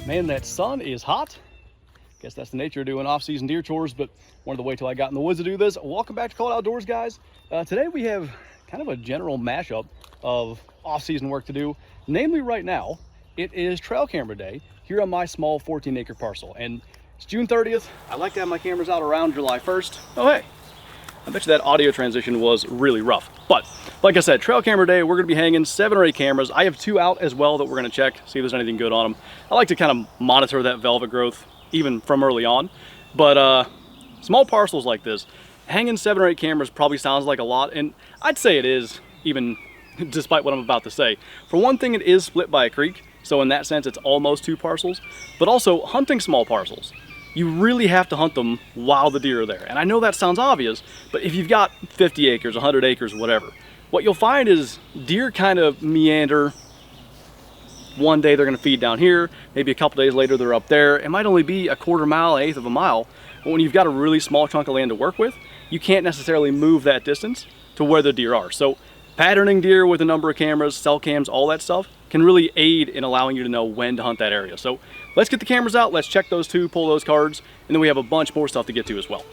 Man, that sun is hot. Guess that's the nature of doing off-season deer chores, but wanted to wait till I got in the woods to do this. Welcome back to Call It Outdoors, guys. Today we have kind of a general mashup of off-season work to do. Namely, right now, it is trail camera day here on my small 14-acre parcel. And it's June 30th. I like to have my cameras out around July 1st. Oh, hey. I bet you that audio transition was really rough. But like I said, trail camera day, we're gonna be hanging 7 or 8 cameras. I have 2 out as well that we're gonna check, see if there's anything good on them. I like to kind of monitor that velvet growth even from early on. But small parcels like this, hanging 7 or 8 cameras probably sounds like a lot, and I'd say it is, even despite what I'm about to say. For one thing, it is split by a creek, so in that sense it's almost 2 parcels. But also, hunting small parcels, you really have to hunt them while the deer are there. And I know that sounds obvious, but if you've got 50 acres, 100 acres, whatever, what you'll find is deer kind of meander. One day they're gonna feed down here, maybe a couple days later they're up there. It might only be a quarter mile, 1/8 of a mile, but when you've got a really small chunk of land to work with, you can't necessarily move that distance to where the deer are. So patterning deer with a number of cameras, cell cams, all that stuff can really aid in allowing you to know when to hunt that area. So let's get the cameras out, let's check those 2, pull those cards, and then we have a bunch more stuff to get to as well.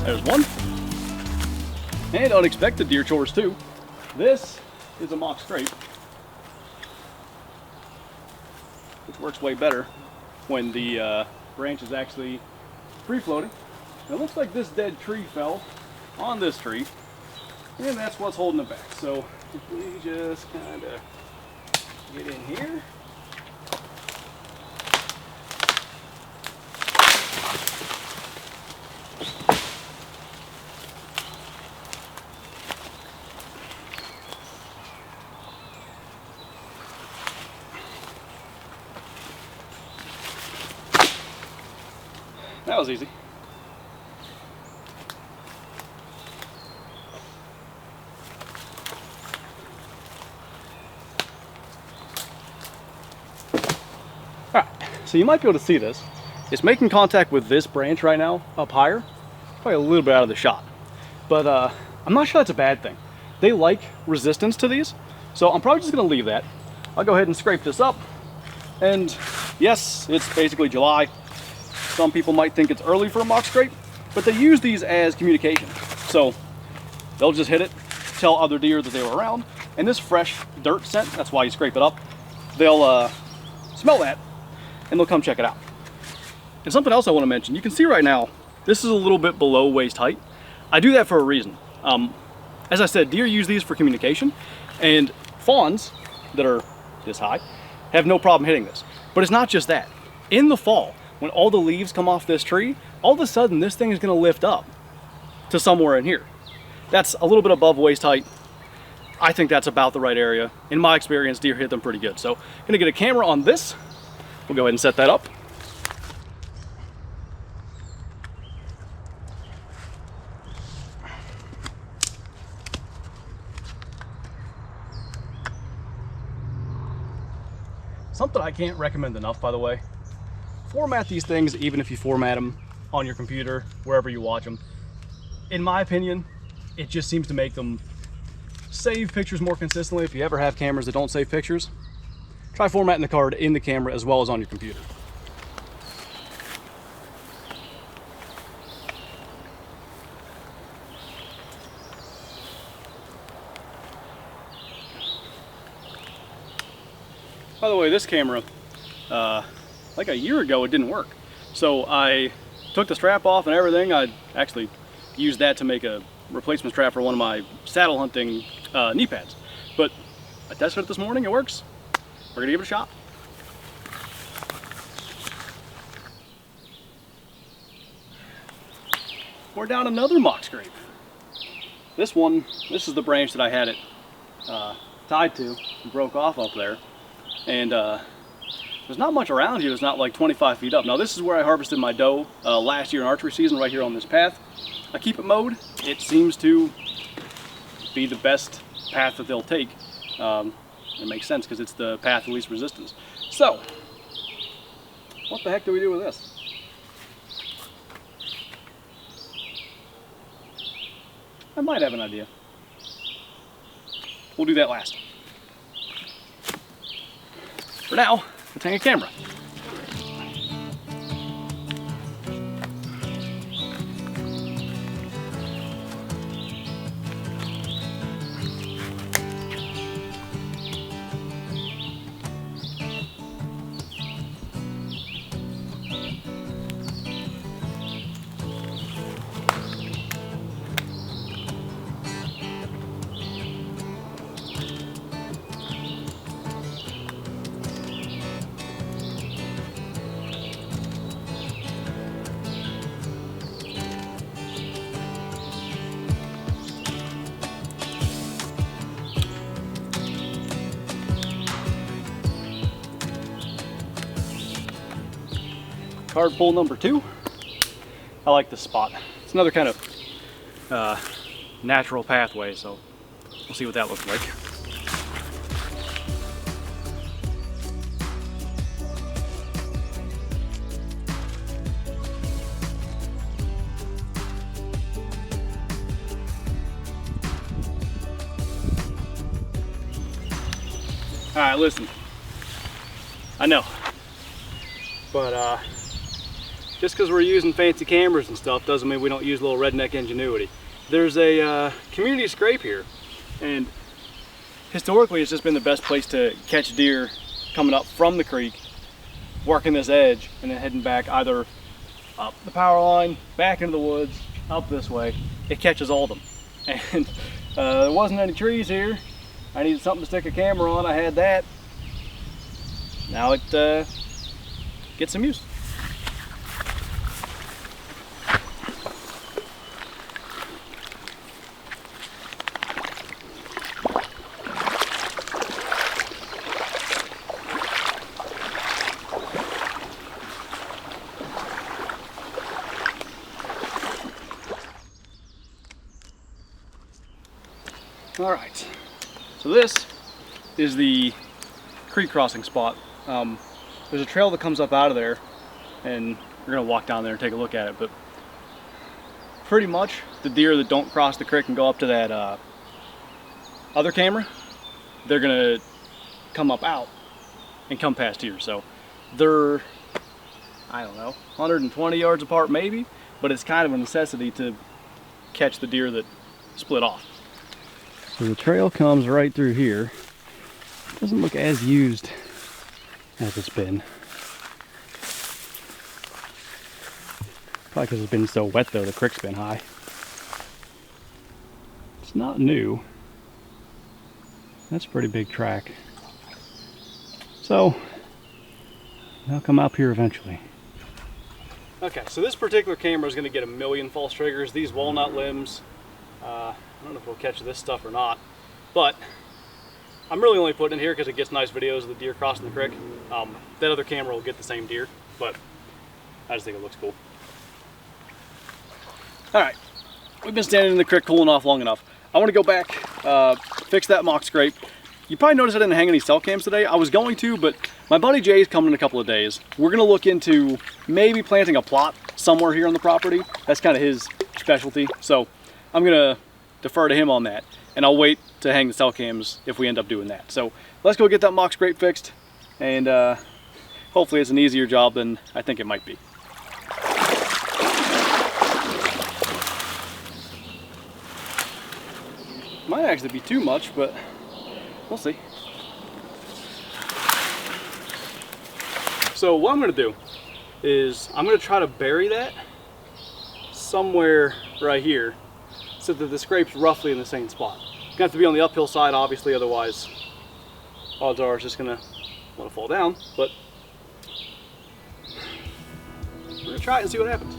There's one. And unexpected deer chores too. This is a mock scrape, which works way better when the branch is actually free floating. And it looks like this dead tree fell on this tree, and that's what's holding it back. So if we just kind of get in here. That was easy. All right, so you might be able to see this. It's making contact with this branch right now up higher, probably a little bit out of the shot. But I'm not sure that's a bad thing. They like resistance to these, so I'm probably just gonna leave that. I'll go ahead and scrape this up. And yes, it's basically July. Some people might think it's early for a mock scrape, but they use these as communication. So they'll just hit it, tell other deer that they were around, and this fresh dirt scent, that's why you scrape it up, they'll smell that, and they'll come check it out. And something else I want to mention, you can see right now, this is a little bit below waist height. I do that for a reason. As I said, deer use these for communication, and fawns that are this high have no problem hitting this. But it's not just that. In the fall, when all the leaves come off this tree, all of a sudden this thing is gonna lift up to somewhere in here. That's a little bit above waist height. I think that's about the right area. In my experience, deer hit them pretty good. So I'm gonna get a camera on this. We'll go ahead and set that up. Something I can't recommend enough, by the way. Format these things even if you format them on your computer, wherever you watch them. In my opinion, it just seems to make them save pictures more consistently. If you ever have cameras that don't save pictures, try formatting the card in the camera as well as on your computer. By the way, this camera, like a year ago, it didn't work. So I took the strap off and everything. I actually used that to make a replacement strap for one of my saddle hunting knee pads. But I tested it this morning, it works. we're gonna give it a shot. We're down another mock scrape. This is the branch that I had it tied to and broke off up there. And there's not much around here. It's not like 25 feet up. Now this is where I harvested my doe last year in archery season, right here on this path. I keep it mowed. It seems to be the best path that they'll take. It makes sense because it's the path of least resistance. So, what the heck do we do with this? I might have an idea. We'll do that last. For now, let's hang a camera. Card pull number 2. I like this spot. It's another kind of natural pathway, so we'll see what that looks like. All right, listen. I know, but just because we're using fancy cameras and stuff doesn't mean we don't use a little redneck ingenuity. There's a community scrape here, and historically it's just been the best place to catch deer coming up from the creek, working this edge, and then heading back either up the power line, back into the woods, up this way. It catches all of them. And there wasn't any trees here. I needed something to stick a camera on. I had that. Now it gets some use. All right, so this is the creek crossing spot. There's a trail that comes up out of there, and we're gonna walk down there and take a look at it, but pretty much the deer that don't cross the creek and go up to that other camera, they're gonna come up out and come past here. So they're, I don't know, 120 yards apart maybe, but it's kind of a necessity to catch the deer that split off. So the trail comes right through here. Doesn't look as used as it's been. Probably because it's been so wet though, the creek's been high. It's not new. That's a pretty big track. So, they'll come up here eventually. Okay, so this particular camera is going to get 1,000,000 false triggers. These walnut limbs, I don't know if we'll catch this stuff or not, but I'm really only putting it here because it gets nice videos of the deer crossing the creek. That other camera will get the same deer, but I just think it looks cool. All right, we've been standing in the creek cooling off long enough. I want to go back, fix that mock scrape. You probably noticed I didn't hang any cell cams today. I was going to, but my buddy Jay's coming in a couple of days. We're gonna look into maybe planting a plot somewhere here on the property. That's kind of his specialty. So I'm gonna defer to him on that, and I'll wait to hang the cell cams if we end up doing that. So let's go get that mock scrape fixed, and hopefully it's an easier job than I think it might be. Might actually be too much, but we'll see. So what I'm gonna do is I'm gonna try to bury that somewhere right here so that the scrape's roughly in the same spot. It's gonna have to be on the uphill side, obviously, otherwise odds are it's just gonna want to fall down, but we're gonna try it and see what happens.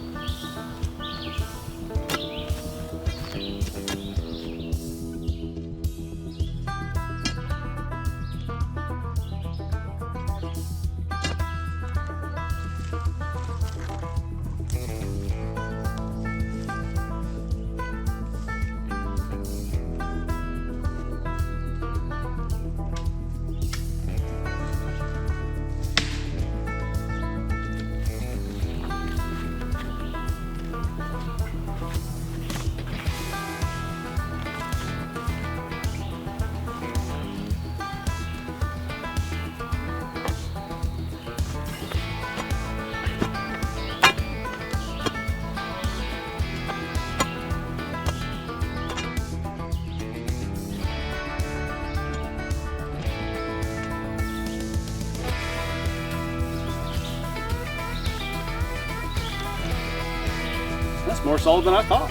That's more solid than I thought.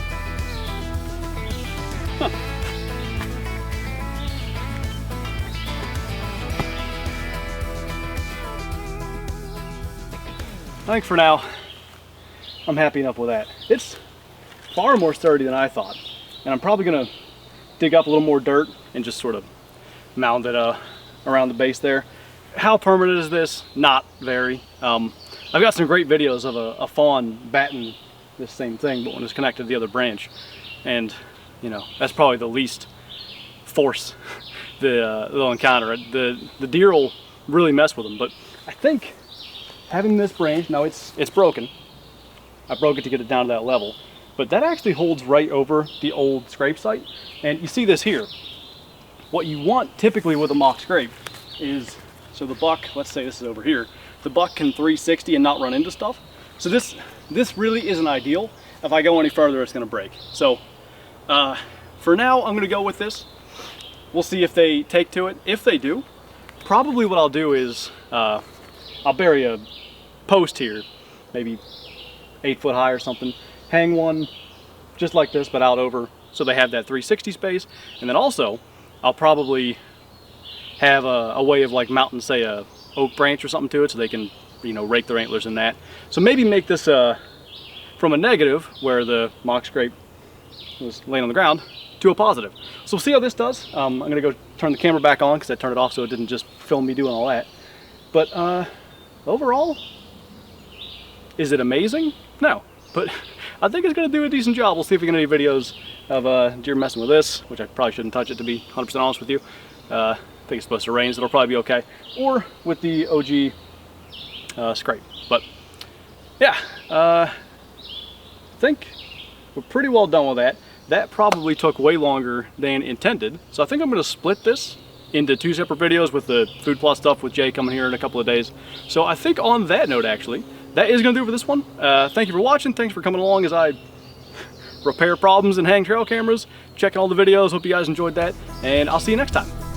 Huh. I think for now, I'm happy enough with that. It's far more sturdy than I thought. And I'm probably gonna dig up a little more dirt and just sort of mound it around the base there. How permanent is this? Not very. I've got some great videos of a fawn batting this same thing, but when it's connected to the other branch, and you know, that's probably the least force they'll encounter. The deer will really mess with them, but I think having this branch, now it's broken. I broke it to get it down to that level, but that actually holds right over the old scrape site. And you see this here. What you want typically with a mock scrape is, so the buck, let's say this is over here, the buck can 360 and not run into stuff. So this really isn't ideal. If I go any further, it's gonna break. So for now, I'm gonna go with this. We'll see if they take to it. If they do, probably what I'll do is I'll bury a post here, maybe 8 foot high or something, hang one just like this, but out over, so they have that 360 space. And then also, I'll probably have a way of like mounting, say, a oak branch or something to it, so they can, you know, rake their antlers in that. So maybe make this from a negative, where the mock scrape was laying on the ground, to a positive. So we'll see how this does. I'm gonna go turn the camera back on because I turned it off so it didn't just film me doing all that. But overall, is it amazing? No, but I think it's gonna do a decent job. We'll see if we get any videos of deer messing with this, which I probably shouldn't touch it, to be 100% honest with you. I think it's supposed to rain, so it'll probably be okay. Or with the OG scrape. But yeah, I think we're pretty well done with that. That probably took way longer than intended. So I think I'm gonna split this into 2 separate videos, with the food plot stuff with Jay coming here in a couple of days. So I think on that note, actually, that is gonna do it for this one. Thank you for watching. Thanks for coming along as I repair problems and hang trail cameras, checking all the videos. Hope you guys enjoyed that, and I'll see you next time.